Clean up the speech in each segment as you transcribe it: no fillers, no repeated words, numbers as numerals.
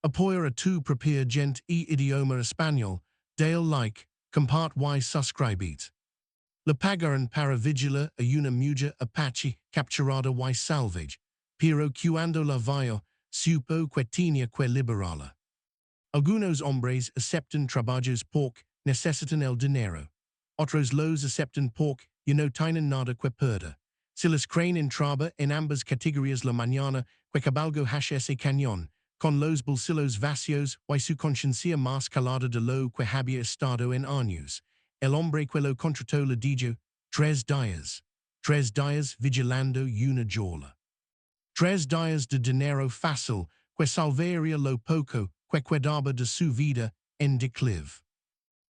Apoia a tu prepare gent e idioma español, dale like, compart y suscribit. Le pagaron para vigilar a una mujer Apache capturada y salvage, pero cuando la vio, supo que tenía que liberarla. Algunos hombres aceptan trabajos porque necesitan el dinero. Otros los aceptan porque ya no tienen nada que perder. Si les creen entraba en ambas categorías la mañana que cabalgo ese cañón, con los bolsillos vacíos y su conciencia más calada de lo que había estado en años. El hombre que lo contrató le dijo, 3 días vigilando una jola. 3 días de dinero fácil que salvaría lo poco que quedaba de su vida en declive.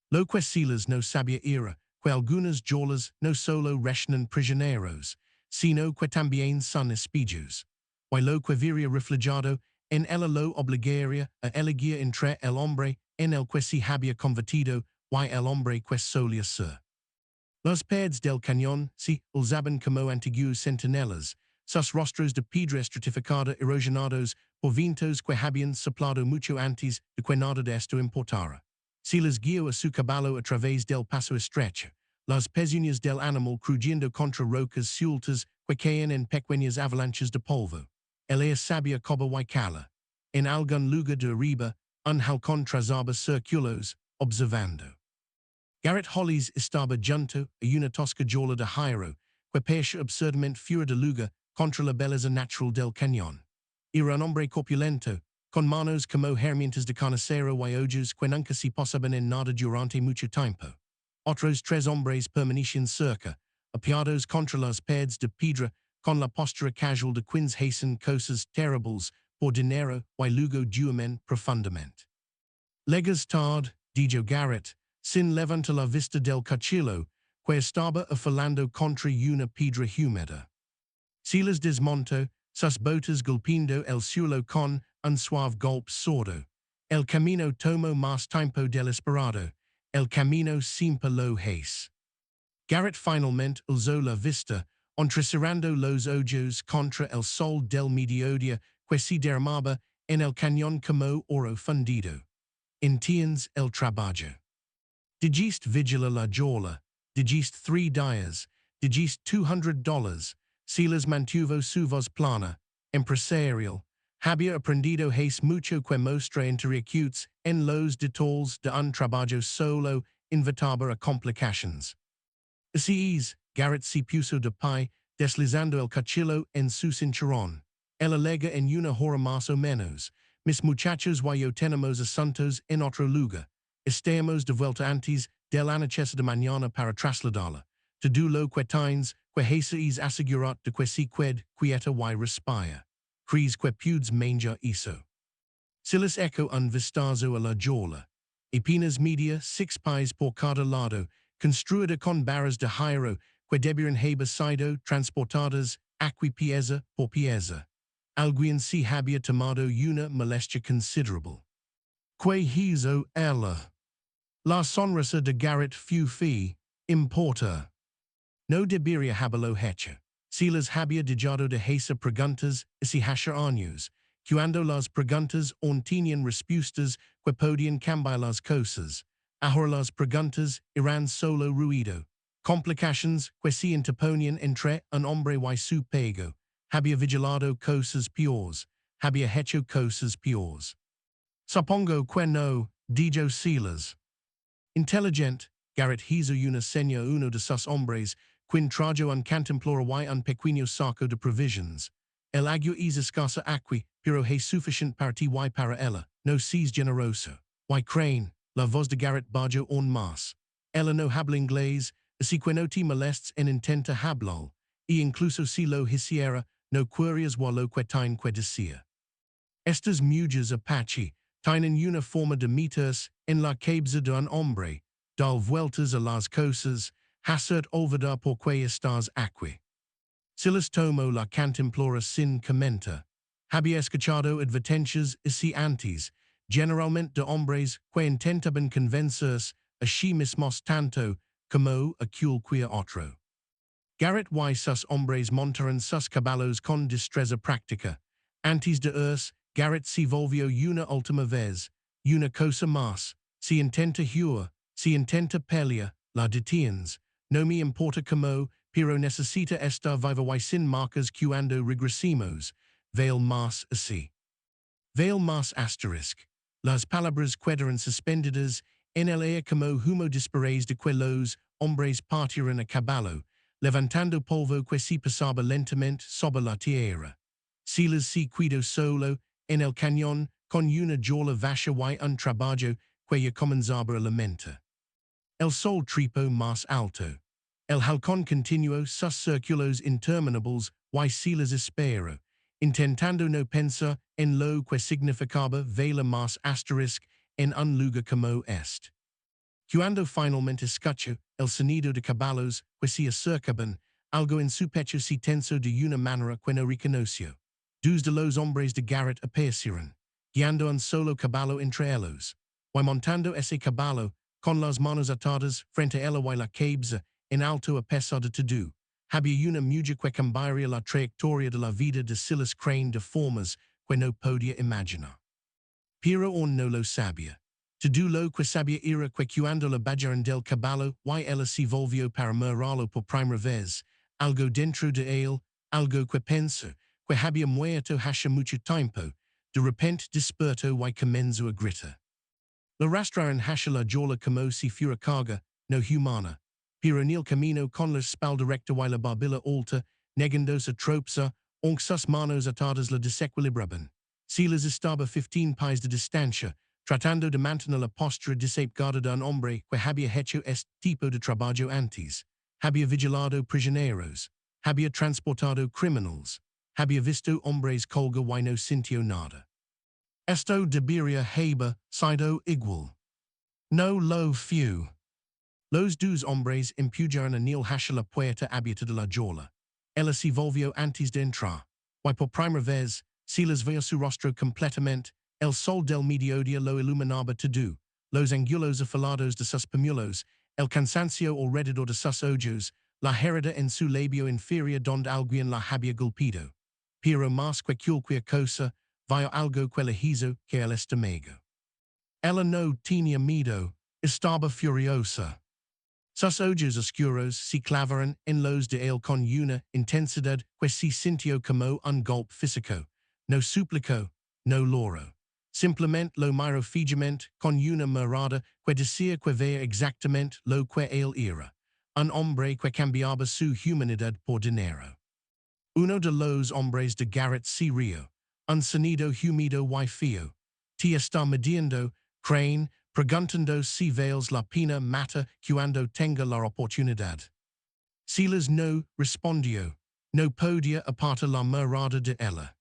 Lo que Silas no sabía era que algunas jolas no solo restan prisioneros, sino que también son espíritus. Y lo que vería reflejado en ella lo obligaría a elegir entre el hombre en el que se había convertido y el hombre que solía ser. Los paredes del cañón se usaban como antiguos centinelas, sus rostros de piedra estratificada erosionados por vientos que habían soplado mucho antes de que nada de esto importara. Silas guió a su caballo a través del paso estrecho, las pezuñas del animal crujiendo contra rocas sueltas que caían en pequeñas avalanchas de polvo. Él sabía como y cala. En algún lugar de arriba, un halcón trazaba círculos, observando. Garrett Hollis estaba junto a una tosca jola de hierro, que parecía absurdamente fuera de lugar contra la belleza natural del cañón. Era un hombre corpulento, con manos como herramientas de carnicero y ojos que nunca se posaban en nada durante mucho tiempo. Otros 3 hombres permanecían cerca, apiados contra las paredes de piedra, con la postura casual de quienes hacen cosas terribles por dinero y luego duermen profundamente. Legas tarde, dijo Garrett, sin levantar la vista del cuchillo, que estaba afilando contra una piedra húmeda. Silas desmontó, sus botas golpeando el suelo con un suave golpe sordo. El camino tomó más tiempo del esperado. El camino siempre lo es. Garrett finalmente alzó la vista, entrecerrando los ojos contra el sol del mediodía que se derramaba en el cañón como oro fundido. Entiendes el trabajo. Dijiste vigilar la jola, dijiste 3 días, dijiste $200. Silas mantuvo su voz plana, empresarial. Había aprendido hace mucho que mostra interacutes en los detalles de un trabajo solo invitaba a complications. Así es, Garrett se puso de pie, deslizando el cuchillo en su cinturón. El alega en una hora más o menos. Mis muchachos y yo tenemos asuntos en otro lugar. Estamos de vuelta antes del anochecer de mañana para trasladarla. Todo lo que tienes que hacer es asegurar de que se quede quieta y respira. ¿Crees que puedes manejar eso? Silas echó un vistazo a la jola. Apenas media 6 pies por cada lado, construida con barras de hierro que debieron haber sido transportadas aquí pieza por pieza. Alguien se había tomado una molestia considerable. Que hizo ella? La sonrisa de Garrett fue importa. No debería haberlo hecho. Silas había dejado de hacer preguntas hace años, cuando las preguntas no tenían respuestas que podían cambiar las cosas. Ahora las preguntas eran solo ruido. Complications que se interponían entre un hombre y su pego. Había vigilado cosas peores. Había hecho cosas peores. Supongo que no, dijo Silas. Inteligente, Garrett hizo una seña a uno de sus hombres, quien trajo un cantimplora y un pequeño saco de provisions. El agua es escasa aquí, pero es suficiente para ti y para ella. No seas generoso. Y crane, la voz de Garrett bajó aún más. Ella no habla inglés, así que no te molestes en intenta hablar, y incluso si lo hiciera, no querías o lo que tiene que decir. Estas mujeres Apache tienen una forma de meterse en la cabeza de un hombre, dar vueltas a las cosas, hacer olvidar por qué estás aquí. Silas tomó la cantimplora sin comentar. Había escuchado advertencias así antes, generalmente de hombres que intentaban convencerse a sí mismos tanto como a cualquier otro. Garrett y sus hombres montaron sus caballos con destreza práctica. Antes de irse, Garrett si volvio una ultima vez, una cosa más, si intenta huir, si intenta pelear, la detiens, no me importa como, pero necesita estar viva y sin marcas cuando regresemos, veil más así. Veil más asterisk. Las palabras quedaron suspendidas en el aire como humo dispares de que los hombres partieron a caballo, levantando polvo que se pasaba lentamente sobre la tierra. Silas se quedó solo en el cañón con una jola vacha y un trabajo que ya comenzaba a lamentar. El sol tripo más alto. El halcón continuó sus círculos interminables y Silas esperó, intentando no pensar en lo que significaba vela más asterisk en un lugar como este. Cuando finalmente escuchó el sonido de caballos que se acercaban, algo en su pecho se tensó de una manera que no reconoció. Dos de los hombres de Garrett aparecieron, guiando un solo caballo entre ellos, y montando ese caballo, con las manos atadas frente a ella y la cabeza en alto a pesar de todo, había una mujer que cambiaría la trayectoria de la vida de Silas Crane de formas que no podía imaginar. Pero aún no lo sabía. Todo lo que sabía era que cuando la bajaron del caballo y ella se volvió para mirarlo por primera vez, algo dentro de él, algo que pensó, que había muerto hace mucho tiempo, de repente despertó y comenzó a gritar. La arrastraron hacia la jola como si fuera carga, no humana, pero en el camino con la espalda recta y la barbilla alta, negándose a tropezar, aunque sus manos atadas la desequilibraban. Silas estaba 15 pies de distancia, tratando de mantener la postura desapegada de un hombre que había hecho este tipo de trabajo antes, había vigilado prisioneros, había transportado criminals, había visto hombres colga y no sintió nada. Esto debería haber sido igual. No lo fue. Los dos hombres empujaron a Niyol hacia la puerta abierta de la jola. Ella se volvió antes de entrar, y por primera vez, Silas vio su rostro completamente, el sol del mediodía lo iluminaba todo, los ángulos afilados de sus pañuelos, el cansancio alrededor de sus ojos, la herida en su labio inferior donde alguien la había golpeado. Pero más que cualquier cosa, vio algo que le hizo que el estómago. Ella no tenía miedo, estaba furiosa. Sus ojos oscuros se clavaron en los de él con una intensidad que se sintió como un golpe físico. No suplicó, no lloró. Simplemente lo miró fijamente con una mirada que decía que veía exactamente lo que él era. Un hombre que cambiaba su humanidad por dinero. Uno de los hombres de Garrett se rió. Un sonido humilde y feo. Te está midiendo, Crane, preguntando si vales la pena mata cuando tenga la oportunidad. Silas no respondió. No podía apartar la mirada de ella.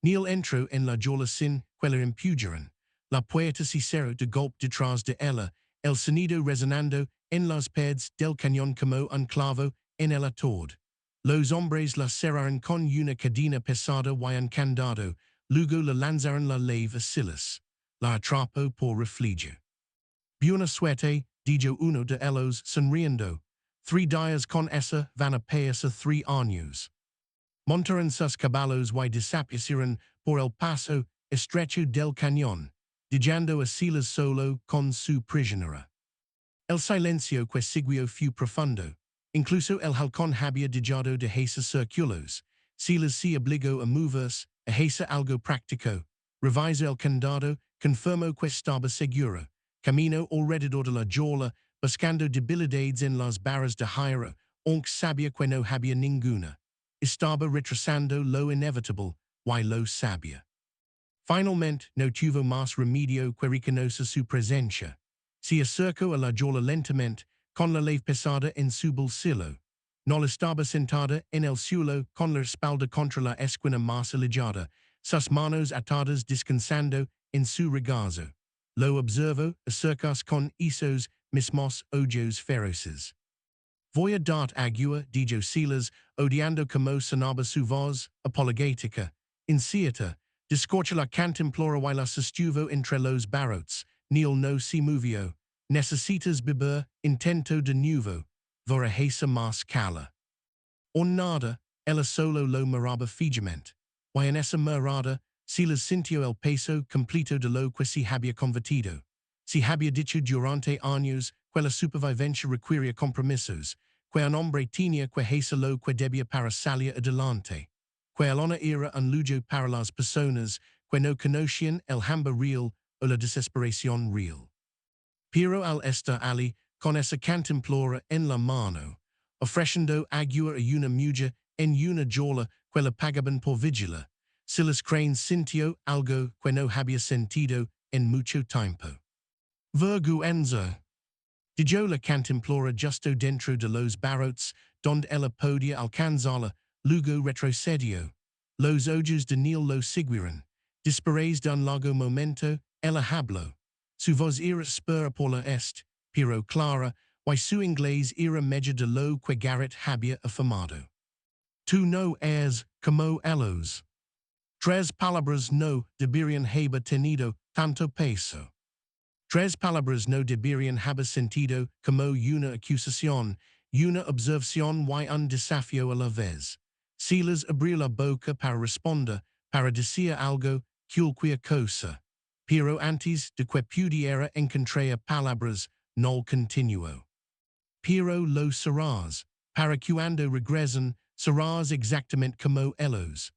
Niyol entró en la jola sin que la empujaran. La puerta se cerró de golpe detrás de ella, el sonido resonando en las paredes del cañón como un clavo en el atord. Los hombres la cerraron con una cadena pesada y un candado, luego la lanzaron la leve a Silas. La atrapó por refugio. Buena suerte, dijo uno de ellos sonriendo. 3 días con esa van a pasar 3 años. Montaron sus caballos y desaparecieron por el paso estrecho del cañón, dejando a Silas solo con su prisionera. El silencio que siguió fue profundo. Incluso el halcón había dejado de hacer círculos. Silas se obligó a moverse, a hacer algo práctico. Revisó el candado, confirmó que estaba seguro. Caminó alrededor de la jola, buscando debilidades en las barras de hierro, aunque sabía que no había ninguna. Estaba retrasando lo inevitable, y lo sabía. Finalmente, no tuvo más remedio que reconocer su presencia. Se acercó a la jola lentamente, con la leve pesada en su bolsillo. No estaba sentada en el suelo con la espalda contra la esquina más alejada, sus manos atadas descansando en su regazo. Lo observó acercarse con esos mismos ojos feroces. Voy a dar agua, dijo Silas, odiando como sonaba su voz, apologética, incierta, descorcha la cantimplora y la sostuvo entre los barrotes. Niyol no se movió. Necesitas beber, intento de nuevo. Vora hacer más cala. O nada, ella solo lo miraba fijamente. Y en esa mirada, Silas sintió el peso completo de lo que se había convertido. Si había dicho durante años que la supervivencia requería compromisos, que un hombre tenía que hacer lo que debía para salir adelante, que el honor era un lujo para las personas que no conocían el hambre real o la desesperación real. Pero al estar allí, con esa cantimplora en la mano, ofreciendo agua a una mujer en una jola que la pagaban por vigilar, Silas Crane sintió algo que no había sentido en mucho tiempo. Vergüenza. Dijo la cantimplora justo dentro de los barrotes, donde ella podía alcanzarla, luego retrocedió. Los ojos de Niyol lo siguieron. Después de un largo momento, ella habló. Su voz era spera por la est, pero clara, y su inglés era medio de lo que Garrett había afirmado. Tú no eres como ellos. Tres palabras no deberían haber tenido tanto peso. Tres palabras no deberían haber sentido como una acusación, una observación y un desafío a la vez. Silas abrió la boca para responder, para decir algo, cualquier cosa. Pero antes de que pudiera encontrar palabras, no continuó. Pero lo serás, para cuando regresen, serás exactamente como ellos.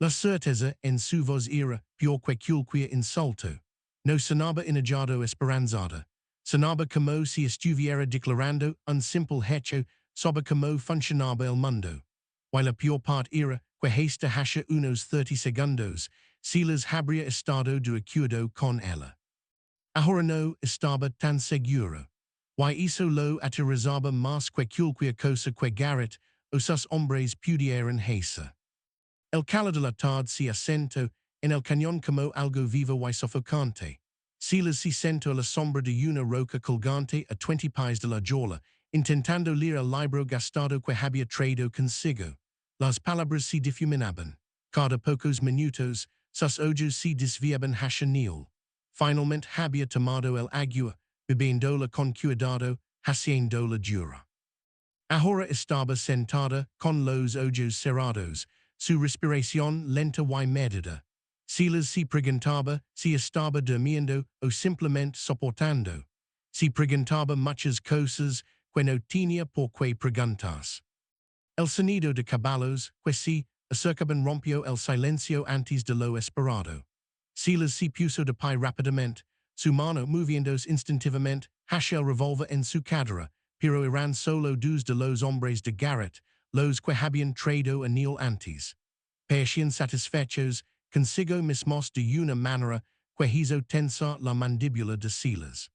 La certeza en su voz era, peor que cualquier insulto. No sonaba enojado esperanzada. Sonaba como si estuviera declarando un simple hecho sobre cómo funcionaba el mundo. Y la peor parte era que hasta hace unos 30 segundos, Silas habría estado de acuerdo con ella. Ahora no estaba tan seguro. Y eso lo aterrorizaba más que cualquier cosa que Garrett o sus hombres pudieran hacer. El calor de la tarde se asentó en el cañón como algo vivo y sofocante. Silas se sentó a la sombra de una roca colgante a 20 pies de la jola, intentando leer el libro gastado que había traído consigo. Las palabras se difuminaban. Cada pocos minutos, sus ojos se desviaban hacia Niyol. Finalmente había tomado el agua, bebiéndola con cuidado, haciéndola dura. Ahora estaba sentada, con los ojos cerrados, su respiración lenta y medida. Silas se preguntaba si estaba durmiendo o simplemente soportando. Se preguntaba muchas cosas que no tenía por qué preguntarse. El sonido de caballos que se acercaban rompió el silencio antes de lo esperado. Silas se puso de pie rápidamente, su mano moviéndose instintivamente hacia el revólver en su cadera, pero eran solo dos de los hombres de Garrett, los que habían traído a Niyol antes. Parecían satisfechos consigo mismos de una manera que hizo tensar la mandíbula de Silas.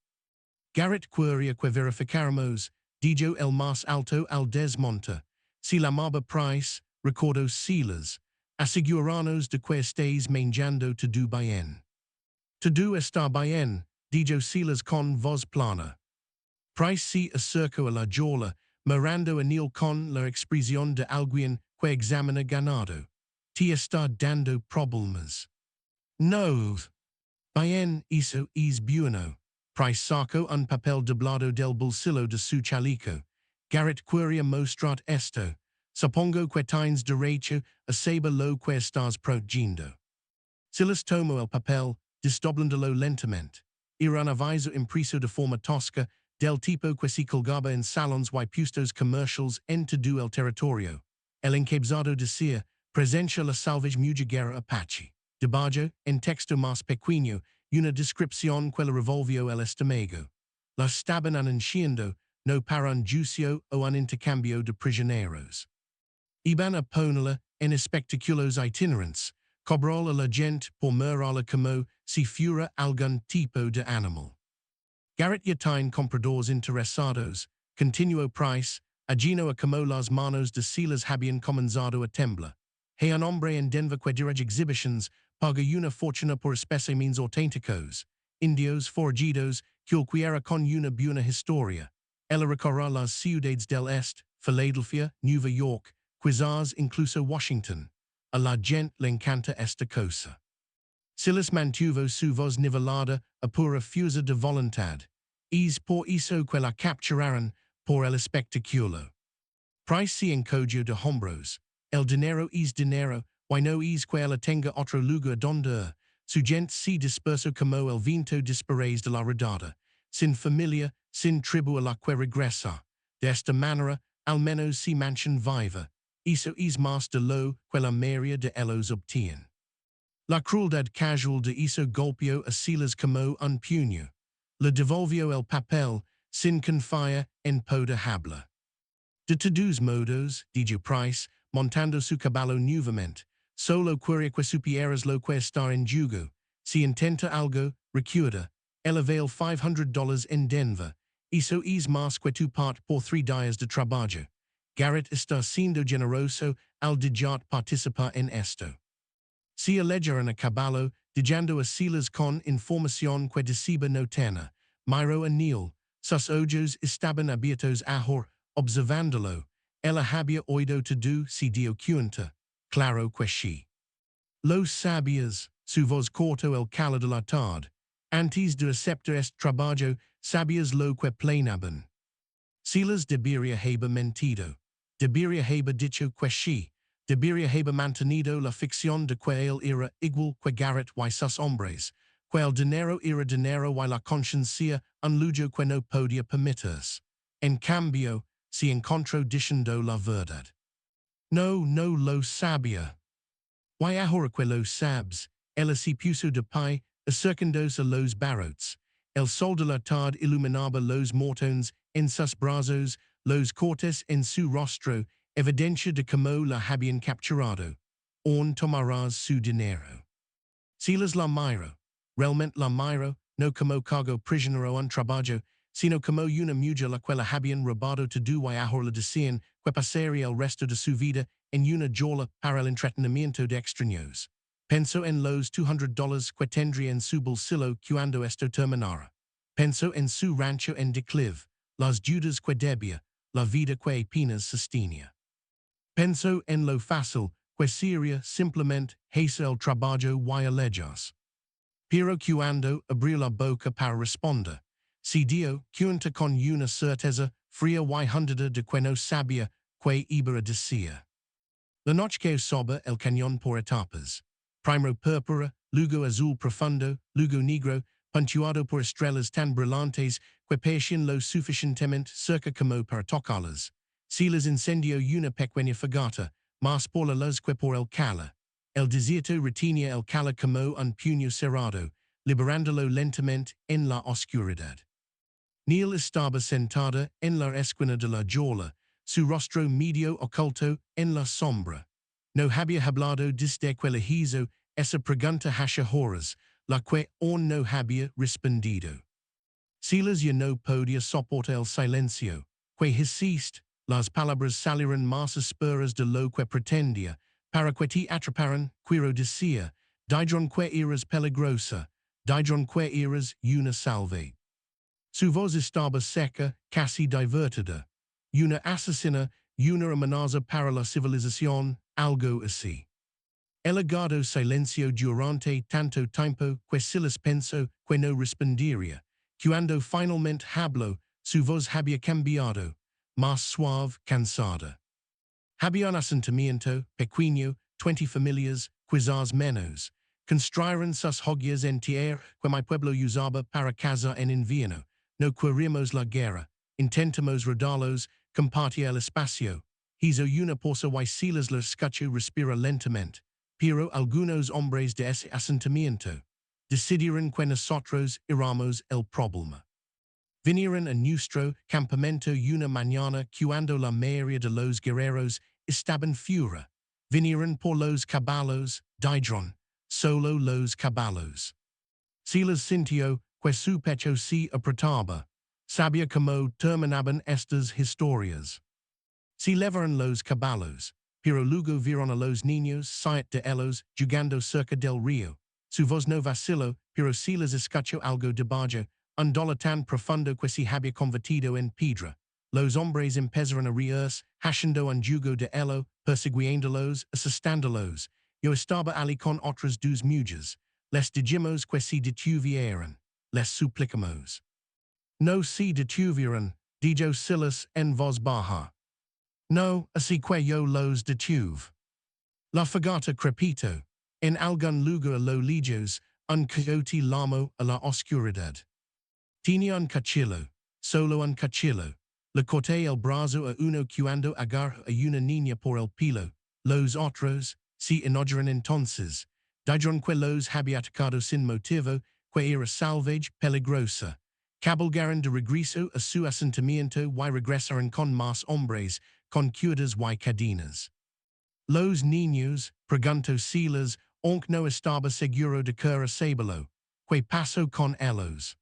Garrett quería que verificáramos, dijo el más alto al desmonte. Si la llamaba Price, recordó Silas, asegurarnos de que estéis manejando todo bien. Todo está bien, dijo Silas con voz plana. Price se acercó a la jola, mirando a Niyol con la expresión de alguien que examina ganado. Te está dando problemas. No. Bien, eso es bueno. Price sacó un papel doblado del bolsillo de su chaleco. Garrett quería mostrar esto. Supongo que tienes derecho a saber lo que estás protegiendo. Silas tomó el papel, desdoblándolo lentamente. Era un aviso impreso de forma tosca, del tipo que se colgaba en salones y puestos comerciales en todo el territorio. El encabezado decía, presencia la salvage mujer Apache. Debajo, en texto más pequeño, una descripción que le revolvió el estómago. La estaban anunciando, no para un juicio o un intercambio de prisioneros. Iban a ponerla en espectáculos itinerantes, cobró a la gente por mirarla como si fuera algún tipo de animal. Garrett ya tiene compradores interesados, continuó Price, allino a como las manos de Silas habían comenzado a temblar. Hay un hombre en Denver que dirige exhibitions, paga una fortuna por especímenes auténticos, indios, forajidos, cualquiera con una buena historia. Él recorre las ciudades del este, Philadelphia, Nueva York, quizás incluso Washington. A la gente le encanta esta cosa. Silas mantuvo su voz nivelada a pura fuerza de voluntad. Es por eso que la capturaron por el espectáculo. Price se encogió de hombros. El dinero es dinero, no isque la tenga otro lugar donde, su gente se disperso como el viento dispares de la redada, sin familia, sin tribu a la que regresa, de esta manera, al menos si manchen viva, eso es más de lo que la mayoría de ellos obtienen. La crueldad casual de eso golpeó a Silas como un puño. Le devolvió el papel, sin confiar en poder hablar. De todos modos, dijo Price, montando su caballo nuevamente, solo quería que supieras lo que está en juego. Si intenta algo, recuerda, el avail $500 en Denver. Eso es más que tu part por 3 días de trabajo. Garrett está siendo generoso al dejar participar en esto. Si alegaron a caballo, dejando a Silas con información que deceba no tener. Miro a Niyol, sus ojos estaban abiertos ahora, observándolo. Ella había oído todo si dio cuenta. Claro que sí. Los sabías, su voz cortó el calor de la tarde. Antes de aceptar este trabajo, sabías lo que planeaban. Silas debería haber mentido. Debería haber dicho que sí. Debería haber mantenido la ficción de que él era igual que Garrett y sus hombres, que el dinero era dinero y la conciencia un lujo que no podía permitirse. En cambio, se encontró diciendo la verdad. No lo sabía. Y ahora que lo sabes, él se puso de pie, acercándose a los barrotes. El sol de la tarde iluminaba los mortones en sus brazos, los cortes en su rostro, evidencia de cómo la habían capturado. On tomarás su dinero. Silas la miró. Realmente la miró, no como cargo prisionero un trabajo, sino como una mujer la que la habían robado todo y ahora le decían que pasaría el resto de su vida en una jaula para el entretenimiento de extraños. Pensó en los $200 que tendría en su bolsillo cuando esto terminara. Pensó en su rancho en declive, las deudas que debía, la vida que apenas sostenía. Pensó en lo fácil que sería simplemente hacer el trabajo y alejas. Pero cuando abrió la boca para responder, se dio cuenta con una certeza fría y húndida de que no sabía que iba a decir. La noche que soba el cañón por etapas. Primero púrpura, luego azul profundo, luego negro, puntuado por estrellas tan brillantes que parecían lo suficientemente cerca como para tocarlas. Silas encendió una pequeña fogata, más por la luz que por el calor. El desierto retenía el calor como un puño cerrado, liberándolo lentamente en la oscuridad. Niyol estaba sentada en la esquina de la jaula, su rostro medio oculto en la sombra. No había hablado desde que le hizo esa pregunta hace horas, la que aún no había respondido. Silas ya no podía soportar el silencio, que hiciste, las palabras salieron más ásperas de lo que pretendía, para que te atraparan, quiero decir, dijeron que eras peligrosa, dijeron que eras una salve. Su voz estaba seca, casi divertida. Una asesina, una amenaza para la civilización, algo así. El agado silencio durante tanto tiempo que Silas pensó que no respondería. Cuando finalmente habló, su voz había cambiado, más suave, cansada. Había un asentamiento pequeño, 20 familias, quizás menos. Construyeron sus hogueras en tierra que mi pueblo usaba para cazar en invierno. No queríamos la guerra. Intentamos rodarlos, compartir el espacio. Hizo una pausa y Silas lo escuchó respirar lentamente. Pero algunos hombres de ese asentamiento decidieron que nosotros éramos el problema. Vinieron a nuestro campamento una mañana cuando la mayoría de los guerreros estaban fuera. Vinieron por los caballos, dijeron, solo los caballos. Silas sintió que su pecho se apretaba. Sabía cómo terminaban estas historias. Se levaron los caballos, pero luego vieron a los niños salir de ellos jugando cerca del río. Su voz no vaciló, pero Silas escuchó algo debajo, un dolor tan profundo que se había convertido en piedra. Los hombres empezaron a reírse, haciendo un juego de ello, persiguiéndolos, asustándolos. Yo estaba allí con otras dos mujeres. Les dijimos que se detuvieran. Les suplicamos. No se detuvieron, dijo Silas en voz baja. No, así que yo los detuve. La fogata crepito, en algún lugar lo lejos, un coyote lamo a la oscuridad. Tenía un cuchillo, solo un cuchillo. Le corté el brazo a uno cuando agarró a una niña por el pelo. Los otros, si enojaron entonces. Dijeron que los había atacado sin motivo, que era salvaje, peligrosa. Cabalgaron de regreso a su asentamiento y regresaron con más hombres, con cuerdas y cadenas. Los niños, preguntó Silas, aunque no estaba seguro de que era sabelo. ¿Qué pasó con ellos?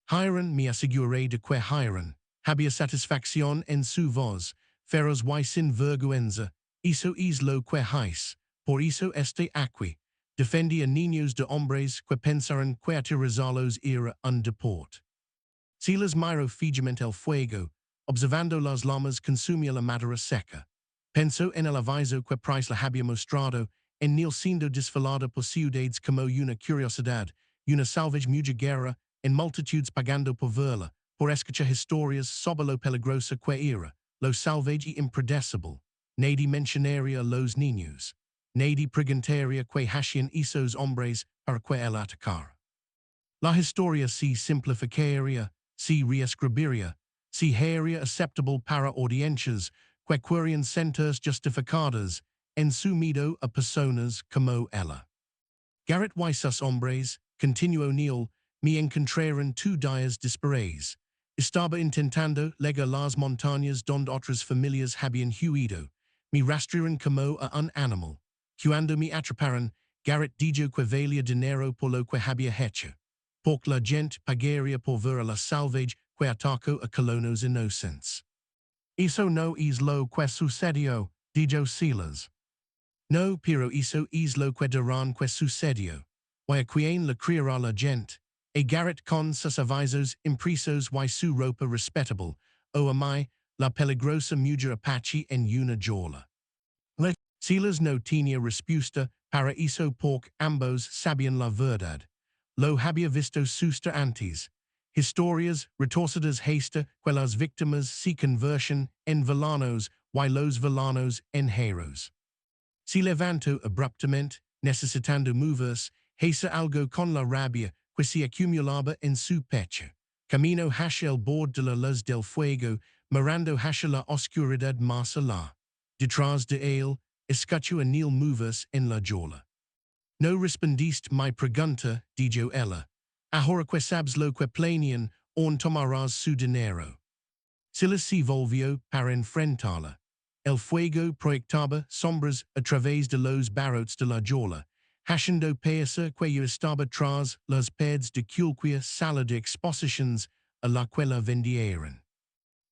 Hiron me aseguré de que Hiron había satisfacción en su voz, feroz y sin vergüenza, eso es lo que hais, por eso este aquí, defendía niños de hombres que pensaron que aterrizarlos era un deporte. Silas miró fijamente el fuego, observando las llamas consumir la madera seca. Pensó en el aviso que Price le había mostrado, en Niyol siendo desvelada por ciudades como una curiosidad, una salvaje mujer en multitudes pagando por verla, por escuchar historias sobre lo peligrosa que era, lo salvaje y impredecible. Nadie mencionaría a los niños. Nadie preguntaría que hacían esos hombres para que el atacara. La historia se simplificaría, se reescribiría, se haría aceptable para audiencias que querían sentirse justificadas en su miedo a personas como ella. Garrett y sus hombres, continuó Niyol, me encontraron 2 días después. Estaba intentando llegar las montañas donde otras familias habían huido. Me rastrearon como a un animal. Cuando me atraparon, Garrett dijo que valía dinero por lo que había hecho. Porque la gente pagaría por ver a la salvaje que atacó a colonos inocentes. Eso no es lo que sucedió, dijo Silas. No, pero eso es lo que dirán que sucedió. Y a quien le creerá la gente. A Garrett con sus avisos impresos y su ropa respetable, o a mí, la peligrosa mujer Apache en una jaula. Silas no tenía respuesta para eso porque ambos sabían la verdad. Lo había visto suceder antes. Historias retorcidas hasta que las víctimas se convertían en villanos y los villanos en héroes. Se levantó abruptamente, necesitando moverse, hizo algo con la rabia que se acumulaba en su pecho. Camino hacia el borde de la luz del fuego, mirando hacia la oscuridad más allá. Detrás de él, escuchó a Niyol moverse en la jaula. No respondiste mi pregunta, dijo ella. Ahora que sabes lo que planean, aún tomarás su dinero. Silas se volvió para enfrentarla. El fuego proyectaba sombras a través de los barrotes de la jaula, haciendo parecer que yo estaba tras las paredes de cualquier sala de exposiciones a la que la vendieron.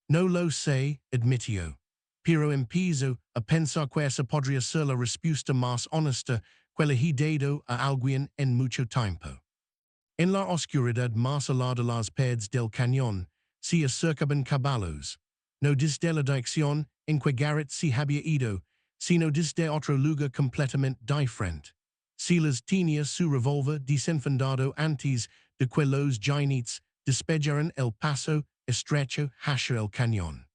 No lo sé, admitió, pero empiezo a pensar que esa podría ser la respuesta más honesta que le he dado a alguien en mucho tiempo. En la oscuridad más allá de las paredes del cañón, se acercaban caballos, no desde la dirección en que Garrett se había ido, sino desde otro lugar completamente diferente. Silas tenía su revólver desenfundado antes de que los jinetes despejaran el paso estrecho hacia el cañón.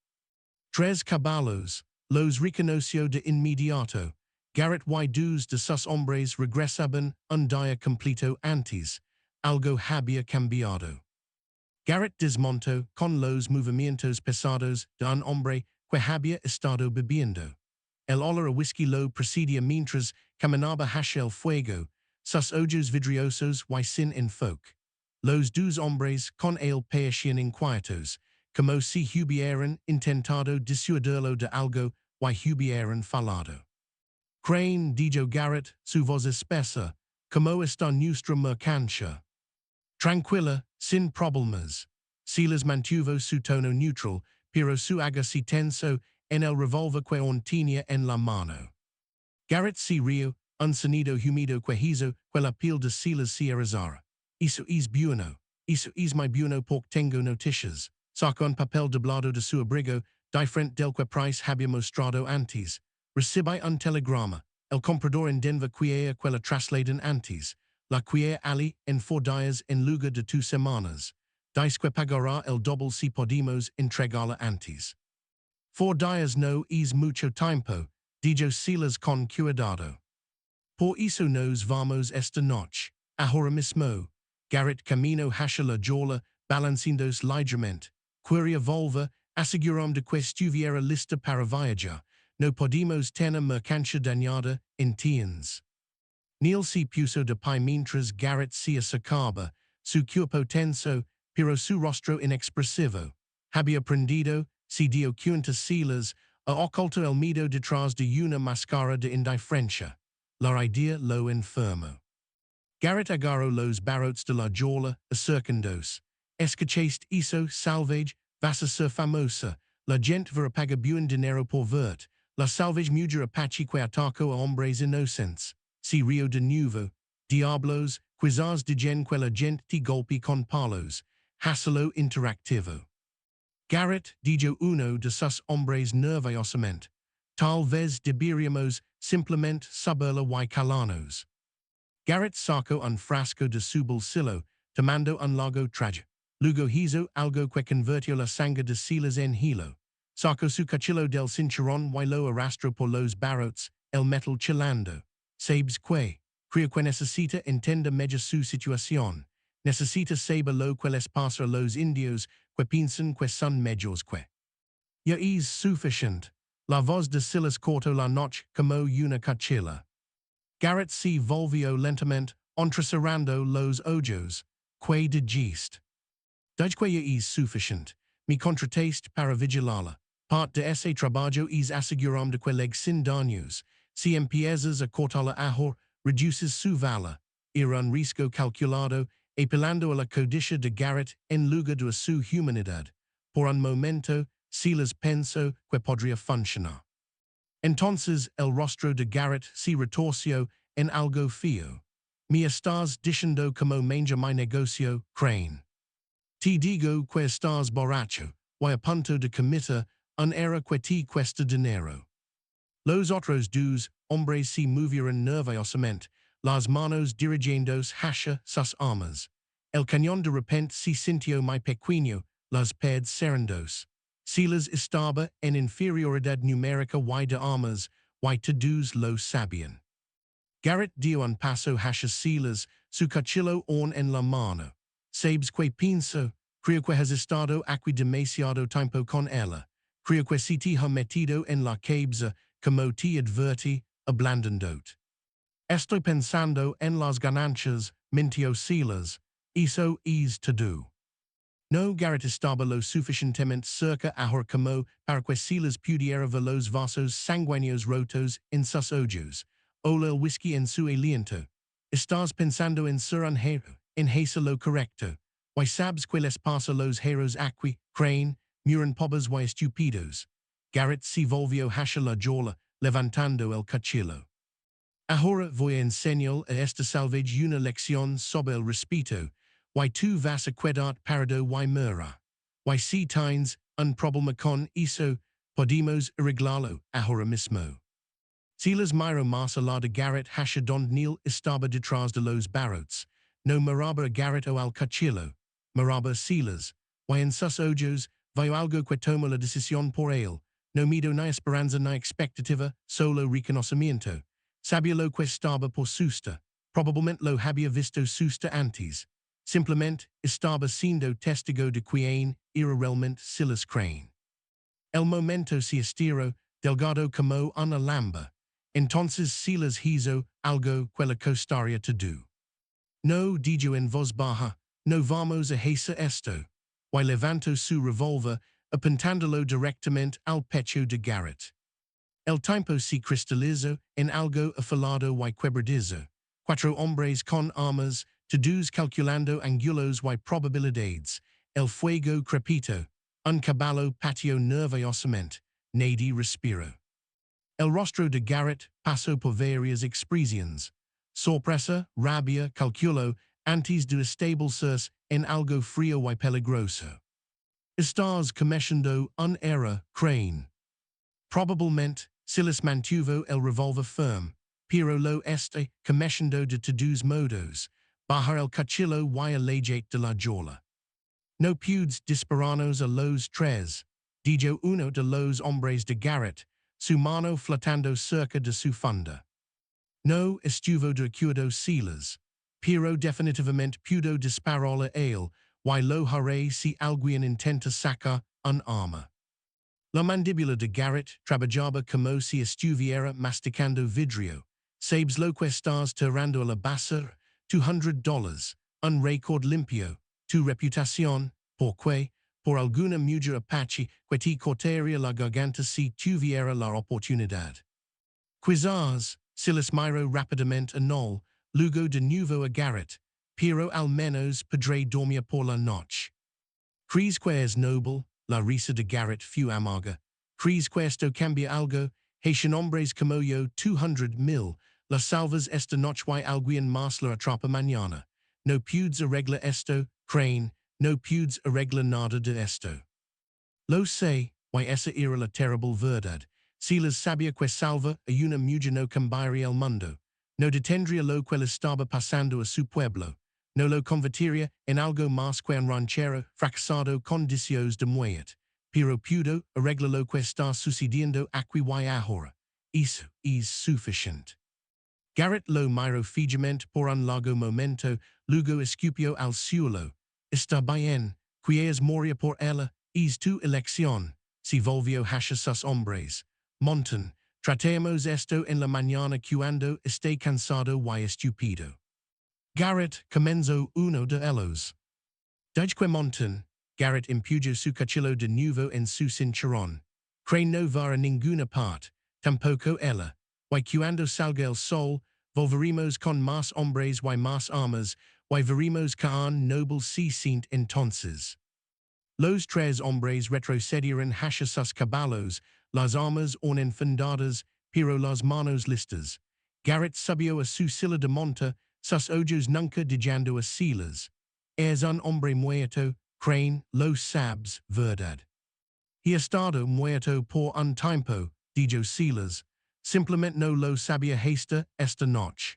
3 caballos, los reconoció de inmediato. Garrett y 2 de sus hombres regresaban un día completo antes. Algo había cambiado. Garrett desmontó con los movimientos pesados de un hombre que había estado bebiendo. El olor a whisky lo precedía mientras caminaba hacia el fuego, sus ojos vidriosos y sin enfoque. Los 2 hombres con él parecían inquietos, como si hubieran intentado disuadirlo de algo y hubieran fallado. Crane, dijo Garrett, su voz espesa, como está nuestra mercancía. Tranquila, sin problemas. Silas mantuvo su tono neutral, pero su agua se tensó en el revólver que aún tenía en la mano. Garrett se rió, un sonido húmedo que hizo que la piel de Silas se erizara. Eso es bueno. Eso es muy bueno porque tengo noticias. Sacó un papel doblado de su abrigo, diferente del que Price había mostrado antes. Recibí un telegrama. El comprador en Denver quiere que la trasladen antes. La quiere ali en 4 días en lugar de 2 semanas. Dice que pagará el doble si podemos entregarla antes. 4 días no es mucho tiempo, Dijo Silas con cuidado. Por eso nos vamos esta noche, ahora mismo. Garrett camino hacia la jola, balancindos ligeramente. Queria volver, aseguram de que estuviera lista para viajar. No podemos tener mercancía dañada, entiendes. Niyol se puso de pie mientras Garrett se acercaba, su cuerpo tenso, pero su rostro inexpresivo. Había aprendido, se dio cuenta Silas, a oculto el miedo detrás de una máscara de indiferencia. La idea lo enfermo. Garrett agarró los barrotes de la jola, acercandos. Escachaste eso, salvage, vas a ser famosa. La gente verá pagar buen dinero por verte. La salvage mujer Apache que atacó a hombres inocentes. Si rio de nuevo. Diablos, quizás de gen que la gente te golpe con palos. Haselo interactivo. Garrett dijo uno de sus hombres nerviosamente. Tal vez deberíamos simplemente saberlo y calarnos. Garrett sacó un frasco de su bolsillo, tomando un lago trago. Luego hizo algo que convirtió la sangre de Silas en hielo. Sacó su cuchillo del cinturón y lo arrastró por los barrotes, el metal chillando. Sabes que, creo que necesita entender mejor su situación. Necesita saber lo que les pasa a los indios que piensan que son mejores que. Ya es suficiente. La voz de Silas cortó la noche como una cuchilla. Garrett se volvió lentamente, entrecerrando los ojos. Que digiste. Dij que ya es suficiente. Mi contrataste para vigilarla. Part de ese trabajo es aseguram de que leg sin daños. Si empiezas a cortarla ahora, reduces su valor. Era un riesgo calculado, apelando a la codicia de Garrett en lugar de su humanidad. Por un momento, Silas pensó que podría funcionar. Entonces el rostro de Garrett se retorció en algo feo. Me estás diciendo como manja mi negocio, crane. Te digo que estás borracho, y a punto de cometer un error que te cuesta dinero. Los otros dos hombres se movieron nerviosamente, las manos dirigiéndose hacia sus armas. El cañón de repente se sintió muy pequeño, las pads serendos. Silas estaba en inferioridad numérica y de armas, y todos lo sabían. Garrett dio un paso hacia Silas, su cuchillo en la mano. Sabes que pienso, creo que has estado aquí demasiado tiempo con ella. Creo que se te ha metido en la cabeza, como te advertí, ablandándote. Estoy pensando en las ganancias, mintió Silas. Eso es todo. No, Garrett estaba lo suficientemente cerca ahora como para que Silas pudiera ver los vasos sanguíneos rotos en sus ojos. Ola el whisky en su aliento. Estás pensando en ser un héroe, en hacer lo correcto. Y sabes que les pasa a los héroes aquí, crane, mueren pobres y estúpidos. Garrett se volvió hacia la jola, levantando el cuchillo. Ahora voy a enseñar a este salvage una lección sobre el respeto. Y tú vas a quedar parado y mira. Y si tienes un problema con eso, podemos arreglarlo ahora mismo. Silas miró más allá de Garrett hacia donde Niyol estaba detrás de los barrotes. No miraba a Garrett o al cuchillo. Miraba a Silas. Y en sus ojos veo algo que toma la decisión por él. No miedo ni esperanza ni expectativa, solo reconocimiento. Sabía lo que estaba por susta. Probablemente lo había visto susta antes. Simplemente estaba siendo testigo de quién era realmente Silas Crane. El momento se estiró, delgado como una lamba. Entonces Silas hizo algo que le costaría todo. No, dijo en voz baja, no vamos a hacer esto. Y levantó su revólver, apuntándolo directamente al pecho de Garrett. El tiempo se cristalizó en algo afilado y quebradizo. Cuatro hombres con armas, todos calculando ángulos y probabilidades. El fuego crepito. Un caballo pateó nerviosamente. Nadie respiró. El rostro de Garrett pasó por varias expresiones. Sorpresa, rabia, calculo, antes de establecerse en algo frío y peligroso. Estás cometiendo un error, crane. Probablemente, Silas mantuvo el revólver firme, pero lo este cometiendo de todos modos, bajar el cuchillo y alejate de la jola. No pudes dispararnos a los tres, dijo uno de los hombres de Garrett, su mano flotando cerca de su funda. No estuvo de acuerdo Silas, pero definitivamente pudo disparar a él, y lo haré si alguien intenta sacar un arma. La mandíbula de Garrett trabajaba como si estuviera masticando vidrio. Sabes lo que estás tirando a la basura, $200, un récord limpio, tu reputación, porque, por alguna mujer Apache que te cortaría la garganta si tuviera la oportunidad. Quizás, Silas miró rápidamente a Niyol, luego de nuevo a Garrett, pero al menos podré dormir por la noche. ¿Crees que es noble? La risa de Garrett fue amarga. ¿Crees que esto cambia algo? Haitian hombres como yo, 200,000, las salvas esta noche y alguien más la atrapa mañana. No puedes arreglar esto, Crane, no puedes arreglar nada de esto. Lo sé, y esa era la terrible verdad. Silas sabía que salva a una mujer no cambiaría el mundo. No detendría lo que le estaba pasando a su pueblo. No lo convertiría en algo más que un ranchero fracasado con deseos de muerte. Pero pudo arreglar lo que está sucediendo aquí y ahora. Eso es suficiente. Garrett lo miró fijamente por un largo momento, luego escupió al suelo. Está bien, quieres morir por ella, es tu elección. Se volvió hacia sus hombres. Montan, tratemos esto en la mañana cuando esté cansado y estúpido. Garrett comenzó uno de ellos. Desde que montan, Garrett empujó su cuchillo de nuevo en su cinturón. Crane no va a ninguna parte, tampoco ella. Y cuando salga el sol, volveremos con más hombres y más armas, y veremos que un noble se siente entonces. Los tres hombres retrocedieron hacia sus caballos, las armas aún enfundadas, pero las manos listas. Garrett subió a su silla de monta, sus ojos nunca dejando a Silas. Es un hombre muerto, Crane, lo sabes, verdad. He estado muerto por un tiempo, dijo Silas. Simplemente no lo sabía esta noche.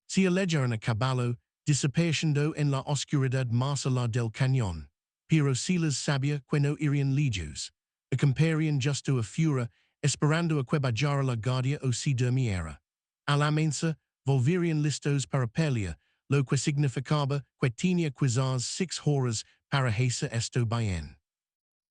Se alejaron a caballo, disipando en la oscuridad más allá del cañón. Pero Silas sabía que no irían lejos. Acamparían justo afuera, esperando a que bajara la guardia o se durmiera. A la mensa, volverían listos para pelear, lo que significaba que tenía quizás 6 horas para hacer esto bien.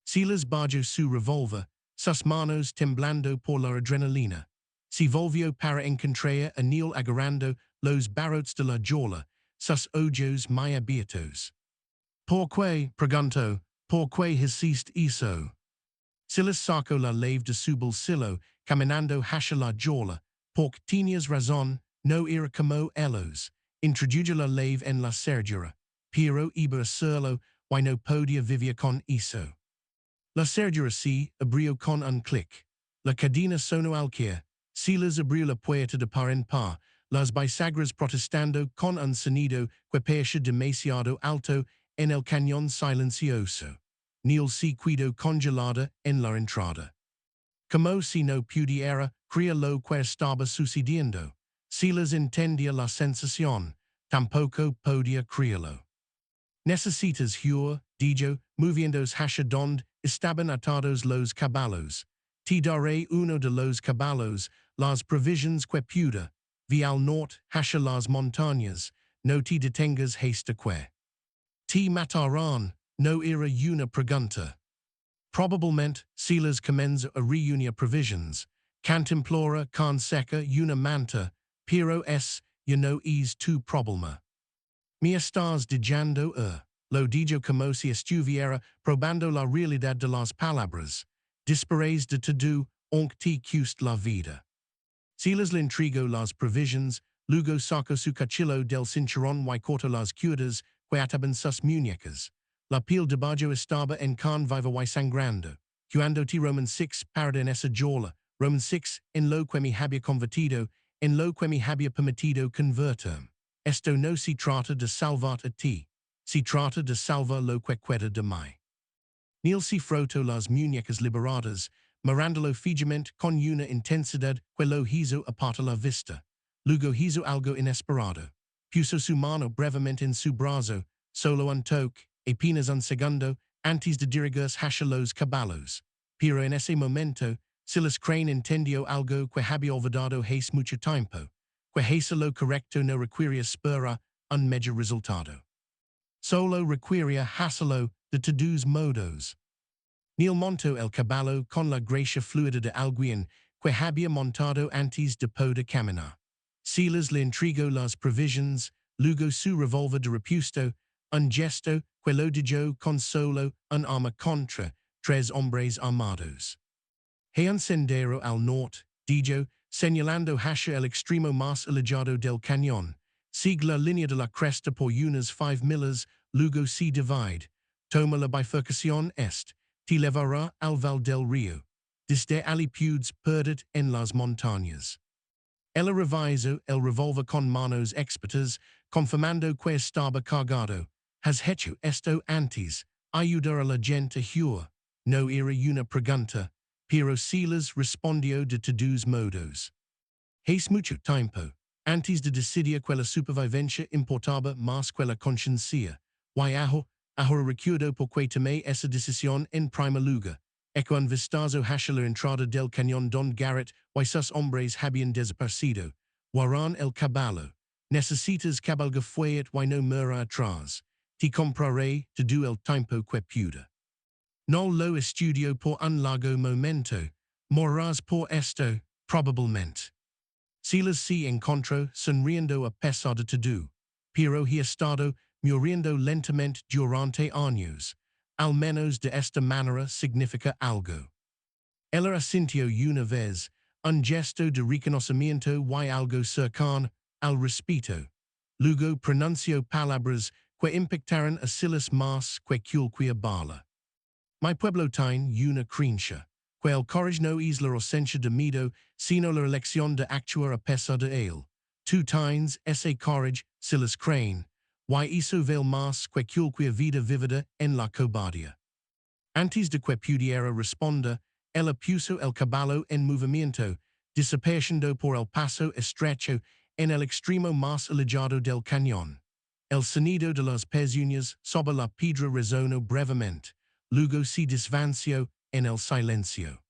Silas bajó su revólver, sus manos temblando por la adrenalina. Se volvió para encontrar a Niyol agarrando los barrotes de la jaula, sus ojos muy abiertos. ¿Por qué? Preguntó. ¿Por qué hiciste eso? Silas sacó la llave de su bolsillo, caminando hacia la jaula. Porque tenías razón, no era como ellos. Introdujo la llave en la cerradura. Pero iba a hacerlo, y no podía vivir con eso. La cerradura se abrió con un clic. La cadena sonó al caer. Silas abrió la puerta de par en par, las bisagras protestando con un sonido que parecía demasiado alto en el cañón silencioso. Niyol se quedó congelada en la entrada. Como si no pudiera creer lo que estaba sucediendo. Silas entendía la sensación, tampoco podía creerlo. Necesitas huir, dijo, moviéndose hacia donde estaban atados los caballos. Te daré uno de los caballos, las provisiones que pueda. Vi al norte hacia las montañas, no te detengas hasta que te matarán, no era una pregunta. Probablemente, Silas comenzó a reunir provisions. Cantimplora con seca una manta, pero ya no es tu problema. Me estás dejando lo dijo como si estuviera probando la realidad de las palabras. Después de todo, aunque te cueste la vida. Silas le entregó las provisions, luego sacó su cuchillo del cinturón y cortó las cuerdas que ataban sus muñecas. La piel debajo estaba en carne viva y sangrando. Cuando te Roman 6 parada en esa jaula, Roman 6 en lo que me había convertido, en lo que me había permitido convertirme. Esto no se trata de salvar a ti, se trata de salvar lo que queda de mí. Niyol se frotó las muñecas liberadas, mirándolo fijamente con una intensidad que lo hizo apartar la vista. Luego hizo algo inesperado. Puso su mano brevemente en su brazo, solo un toque, apenas un segundo, antes de dirigirse hacia los caballos. Pero en ese momento, Silas crane entendio algo que había olvidado hace mucho tiempo, que hace lo correcto no requería spera un mejor resultado. Solo requería hacerlo de todos modos. Niyol monto el caballo con la gracia fluida de alguien que había montado antes de poder caminar. Silas le entregó las provisions, luego su revolver de repuesto, un gesto que lo dejó con solo un arma contra tres hombres armados. He un sendero al norte, dijo, señalando hacia el extremo más alejado del cañón. Sigue la línea de la cresta por unas 5 millas, luego se divide. Toma la bifurcación este. Te llevará al val del río. Desde allí puedes perder en las montañas. Ella revisó el revolver con manos expertas, confirmando que estaba cargado. Has hecho esto antes, ayudar a la gente a huir. No era una pregunta, pero Silas respondió de todos modos. Hace mucho tiempo, antes de decidir que la supervivencia importaba más que la conciencia, ahora recuerdo por qué tomé esa decisión en primer lugar. Eco un vistazo hacia la entrada del cañón don Garrett, sus hombres habían desaparecido. Guarán el caballo. Necesitas cabalgar fuerte y no mira atrás. Te compraré todo el tiempo que pueda. No lo estudio por un largo momento. Morirás por esto, probablemente. Silas se encontró sonriendo a pesar de todo. Pero he estado muriendo lentamente durante años. Al menos de esta manera significa algo. Ella asintió una vez, un gesto de reconocimiento y algo cercano al respeto. Luego pronunció palabras que impactaron a Silas más que cualquier bala. Mi pueblo tiene una creencia, que el courage no es la ausencia de miedo, sino la elección de actuar a pesar de él. Tú tienes ese courage, Silas crane, y eso vale más que cualquier vida vivida en la cobardía. Antes de que pudiera responder, ella puso el caballo en movimiento, desapareciendo por el paso estrecho en el extremo más alejado del cañón. El sonido de las pezuñas sobre la piedra resonó brevemente, luego se desvaneció en el silencio.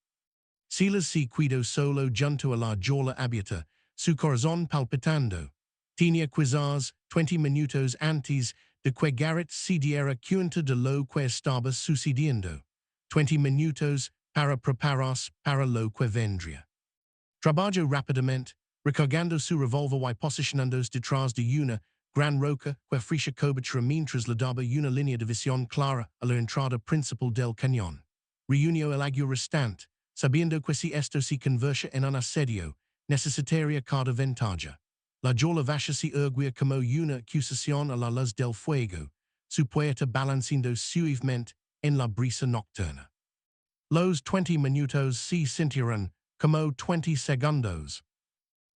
Silas se quedó solo junto a la jaula abierta, su corazón palpitando. Tenía quizás 20 minutos antes de que Garrett se diera cuenta de lo que estaba sucediendo. 20 minutos para prepararse para lo que vendría. Trabajó rápidamente, recargando su revolver y posicionándose detrás de una gran roca que frisca cobertura mientras le daba una línea de visión clara a la entrada principal del cañón. Reunió el agua restante, sabiendo que si esto se convertía en un asedio, necesitaría cada ventaja. La jaula vacía se erguía como una acusación a la luz del fuego, su puerta balanceando suavemente en la brisa nocturna. Los 20 minutos se sintieron como 20 segundos.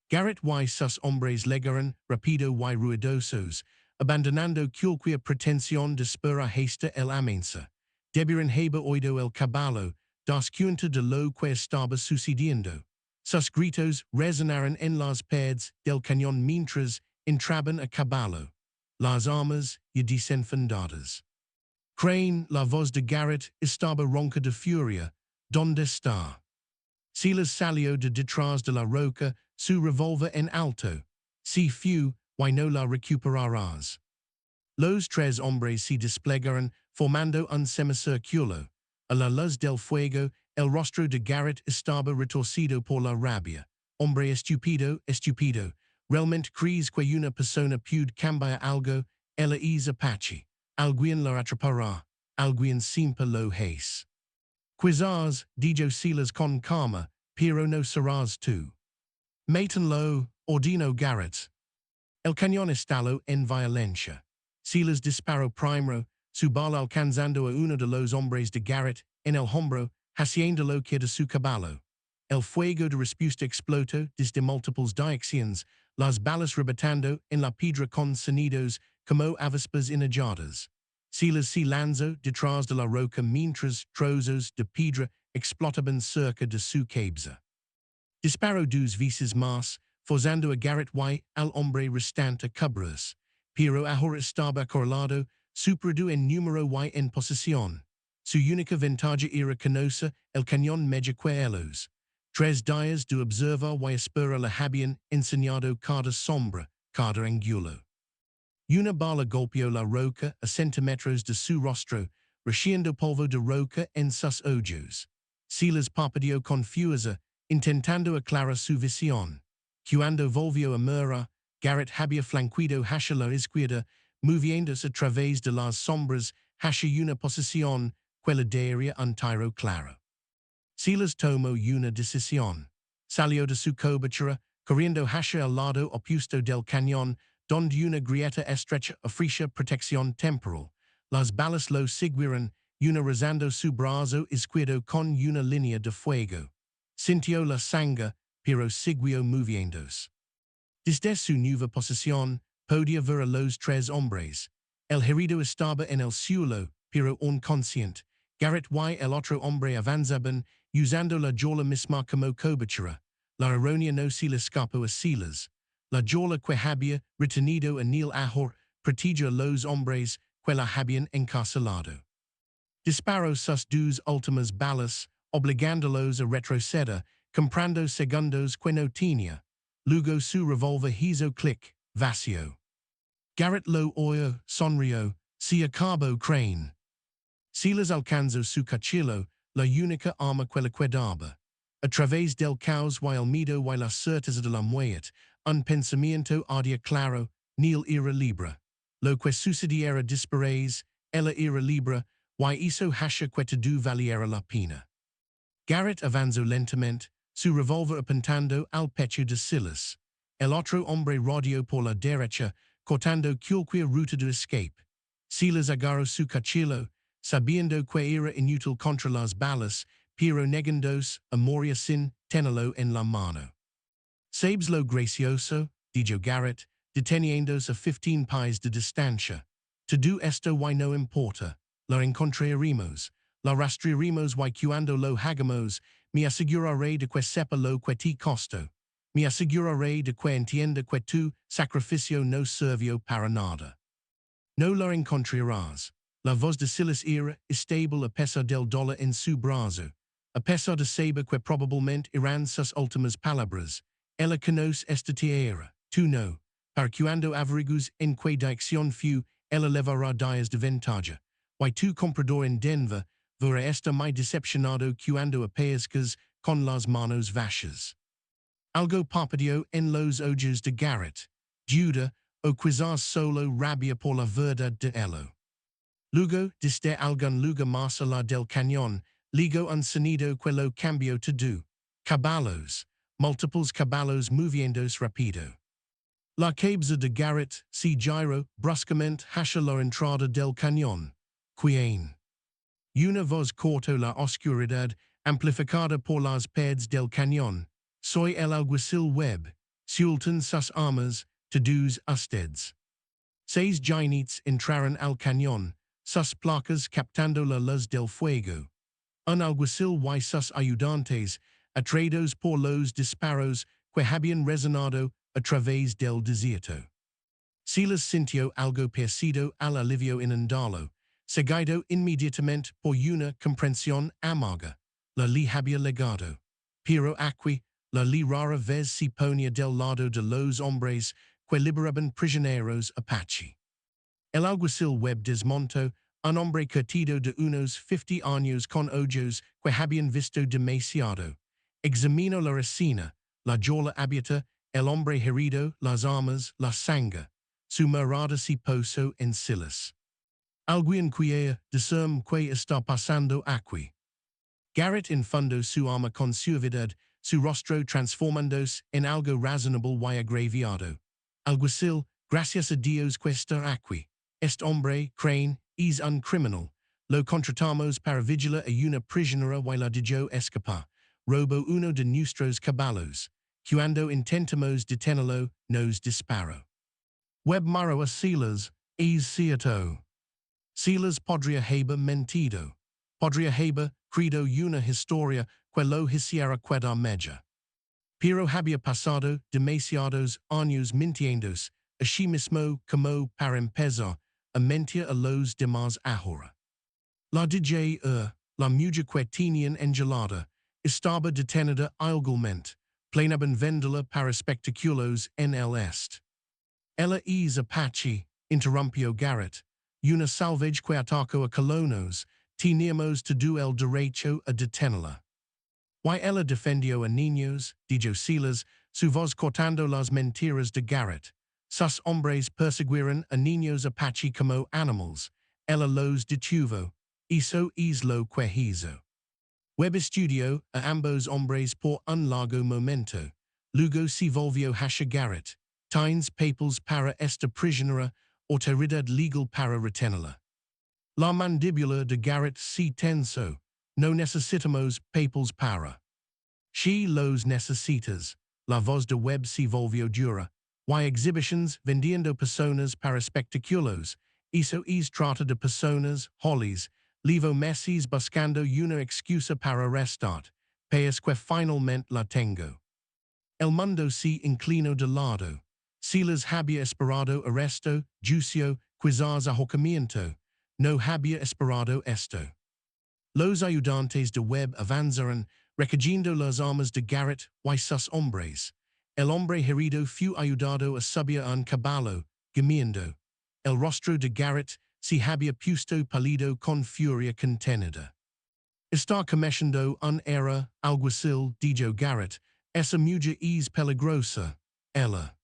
Garrett y sus hombres llegaron rápido y ruidosos, abandonando cualquier pretensión de esperar hasta el amanecer. Debieron haber oído el caballo, das cuenta de lo que estaba sucediendo. Sus gritos resonaron en las paredes del cañón mientras entraban a caballo. Las armas ya desenfundadas. Crane, la voz de Garrett estaba ronca de furia. ¿Dónde está? Silas salió de detrás de la roca, su revolver en alto. Si fue, y no la recuperarás. Los tres hombres se desplegaron, formando un semicírculo. A la luz del fuego, el rostro de Garrett estaba retorcido por la rabia. Hombre estúpido, estúpido. Realmente crees que una persona puede cambiar algo. Ella es Apache. Alguien la atrapará. Alguien siempre lo hace. Quizás, dijo Silas con calma, pero no serás tú. Mátenlo, ordenó Garrett. El cañón estalló en violencia. Silas disparó primero, su bala alcanzando a uno de los hombres de Garrett en el hombro, haciéndolo caer de su caballo. El fuego de respuesta explotó desde múltiples direcciones, las balas rebotando en la piedra con sonidos como avispas enajadas. Silas se lanzó detrás de la roca mientras trozos de piedra explotaban cerca de su cabeza. Disparó 2 veces más, forzando a Garrett y al hombre restante a cubrirse, pero ahora estaba acorralado, superado en número y en posición. Su única ventaja era conocer el cañón mejor que ellos. Tres dias do observar y espera la habían enseñado cada sombra, cada angulo. Una bala golpeó la roca a centímetros de su rostro, rociando polvo de roca en sus ojos. Silas parpadeó confusa, intentando aclarar su visión. Cuando volvió a mirar, Garrett había flanqueado hacia la izquierda, moviéndose a través de las sombras hacia una posición que le daría un tiro claro. Silas tomó una decisión. Salió de su cobertura, corriendo hacia el lado opuesto del cañón, donde una grieta estrecha ofrecía protección temporal. Las balas lo siguieron, una rozando su brazo izquierdo con una línea de fuego. Sintió la sangre, pero siguió moviéndose. Desde su nueva posición, podía ver a los tres hombres. El herido estaba en el suelo, pero inconsciente. Garrett y el otro hombre avanzaban, usando la jola misma como cobertura. La ironía no se le escapó a Silas. La jola que había retenido en el ajor protegió a los hombres que la habían encarcelado. Disparó sus dos últimas balas, obligándolos a retroceder, comprando segundos que no tenía. Luego su revólver hizo clic, vacío. Garrett lo oyó, sonrió, se acabó crane. Silas alcanzó su cuchillo, la única arma que le quedaba. A través del caos y el miedo y la certeza de la muerte, un pensamiento ardía claro, Niyol era libre. Lo que sucediera después, ella era libre, y hizo hacia que todo valiera la pena. Garrett avanzó lentamente, su revólver apuntando al pecho de Silas. El otro hombre rodeó por la derecha, cortando cualquier ruta de escape. Silas agarró su cuchillo, sabiendo que era inútil contra las balas, pero negándose a morir sin tenerlo en la mano. ¿Sabes lo gracioso?, dijo Garrett, deteniéndose a 15 pies de distancia. Todo esto y no importa. La encontraremos. La rastrearemos y cuando lo hagamos, me aseguraré de que sepa lo que te costó. Me aseguraré de que entienda que tu sacrificio no sirvió para nada. No la encontrarás. La voz de Silas era estable a pesar del dolor en su brazo. A pesar de saber que probablemente eran sus últimas palabras. Ella conoce esta tierra. Tú no. Para cuando averigues en qué dirección fue, ella levará días de ventaja. Y tu comprador en Denver verá estar muy decepcionado cuando aparezcas con las manos vacías. Algo parpadeó en los ojos de Garrett. Duda, o quizás solo rabia por la verdad de ello. Luego, desde algún lugar más allá del cañón, ligó un sonido que lo cambió todo. Caballos. Múltiples caballos moviéndose rápido. La cabeza de Garrett se giró bruscamente hacia la entrada del cañón. ¿Quién? Una voz cortó la oscuridad, amplificada por las paredes del cañón. Soy el alguacil Webb. Suelten sus armas, todos ustedes. 6 jinetes entraron al cañón, sus placas captando la luz del fuego. Un alguacil y sus ayudantes, atraídos por los disparos que habían resonado a través del desierto. Silas sintió algo parecido al alivio inundado, seguido inmediatamente por una comprensión amarga. La li había legado. Pero aquí, la li rara vez se ponía del lado de los hombres que liberaban prisioneros Apache. El alguacil Webb desmontó, un hombre curtido de unos 50 años con ojos que habían visto demasiado. Examinó la escena, la jola abierta, el hombre herido, las armas, la sangre. Su mirada se posó en Silas. Alguien quiere decirme qué está pasando aquí. Garrett infundó su arma con suavidad, su rostro transformándose en algo razonable y agraviado. Alguacil, gracias a Dios que está aquí. Este hombre, Crane, es un criminal. Lo contratamos para vigilar a una prisionera y la dejó escapar. Robó uno de nuestros caballos. Cuando intentamos detenerlo, nos disparó. Webb miró a Silas, es cierto. Silas podría haber mentido. Podría haber creado una historia que lo hiciera quedar mejor. Pero había pasado demasiados años mintiéndose, así mismo como para empezar a mentir a los demás ahora. La DJ la mujer que tenían engelada, estaba detenida ilegalmente, plenaban vendela para espectáculos en el este. Ella es Apache, interrumpió Garrett, una salvage que atacó a colonos, teníamos todo el derecho a detenerla. Y ella defendió a niños, dijo Silas, su voz cortando las mentiras de Garrett. Sus hombres persiguieron a niños Apache como animals. Ella los detuvo. Eso es lo que hizo. Web estudió a ambos hombres por un largo momento. Luego se volvió hacia Garrett. Tienes papels para esta prisionera, autoridad legal para retenerla. La mandíbula de Garrett se tensó. No necesitamos papels para. She los necesitas. La voz de Webb se volvió dura. Y exhibitions vendiendo personas para espectáculos. Eso es trata de personas, hollies. Levo meses buscando una excusa para arrestar. Pero que finalmente la tengo. El mundo se inclinó de lado. Silas había esperado arresto, juicio, quizás ahorcamiento. No había esperado esto. Los ayudantes de Webb avanzaron, recogiendo las armas de Garrett y sus hombres. El hombre herido fue ayudado a subir un caballo, gimiendo. El rostro de Garrett se había puesto pálido con furia contenida. Está cometiendo un error, alguacil, dijo Garrett. Esa mujer es peligrosa. Ella.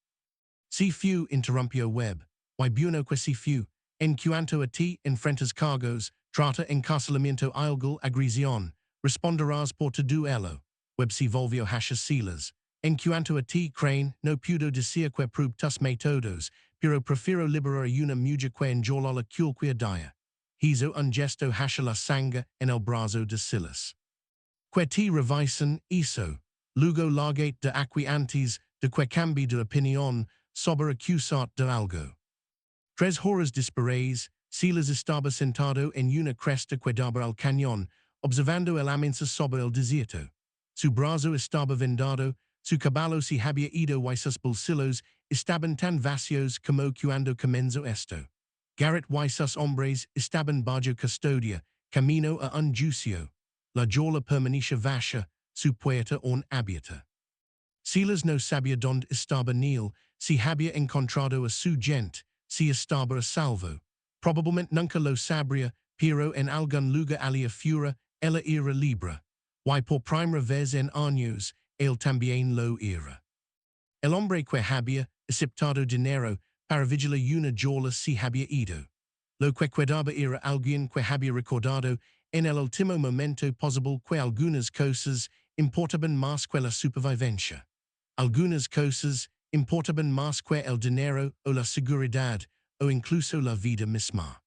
Si fu interrumpió Webb. Y bueno que si fu. En cuanto a ti, enfrentas cargos, trata encarcelamiento ilegal, agresión. Responderás por tu duelo. Webb se volvió hacia Silas. En cuanto a ti, Crane, no puedo decir que probe tus métodos, pero prefiero liberar a una mujer que enjola la cualquier día. Hizo un gesto hacia la sangre en el brazo de Silas. Que te revisan eso. Luego largate de aquí antes de que cambie de opinión sobre acusar de algo. 3 horas después, Silas estaba sentado en una cresta que daba al cañón, observando el avance sobre el desierto. Su brazo estaba vendado, su caballo se había ido y sus bolsillos estaban tan vacíos como cuando comenzó esto. Garrett y sus hombres estaban bajo custodia, camino a un juicio. La jola permanecía vacía, su puerta aún abierta. Silas no sabía dónde estaba Niyol, si había encontrado a su gente, si estaba a salvo. Probablemente nunca lo sabría, pero en algún lugar allá fuera, ella era libre. Y por primera vez en años, él también lo era. El hombre que había aceptado dinero para vigilar una jola se había ido. Lo que quedaba era alguien que había recordado en el último momento posible que algunas cosas importaban más que la supervivencia. Algunas cosas importaban más que el dinero o la seguridad o incluso la vida misma.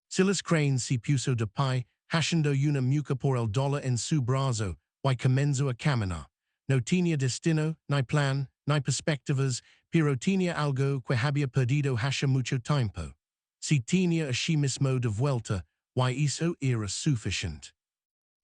Silas Crane se puso de pie, haciendo una mueca por el dólar en su brazo, y comenzó a caminar. No tenía destino, ni plan, ni perspectivas, pero tenía algo que había perdido hace mucho tiempo. Si tenía a sí mismo de vuelta, y eso era suficiente.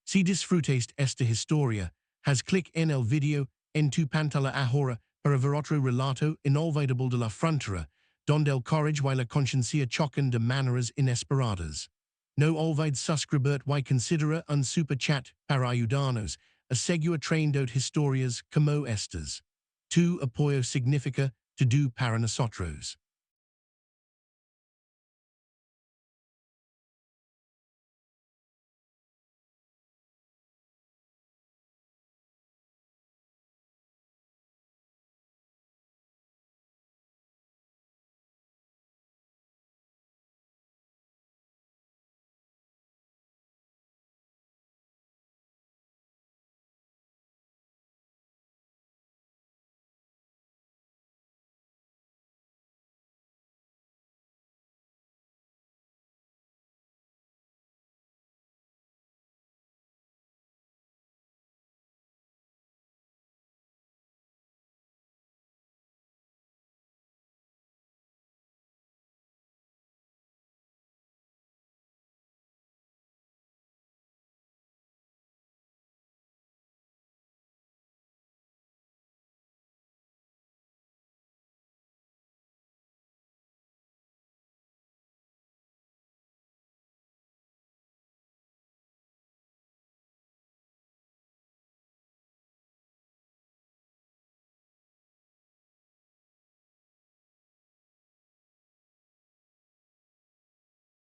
Si disfrutaste esta historia, haz clic en el video en tu pantalla ahora para ver otro relato inolvidable de la frontera, donde el courage y la conciencia chocan de maneras inesperadas. No olvides suscribirte y considera un super chat para ayudarnos a seguir trayendo historias como estas. Tu apoyo significa todo para nosotros.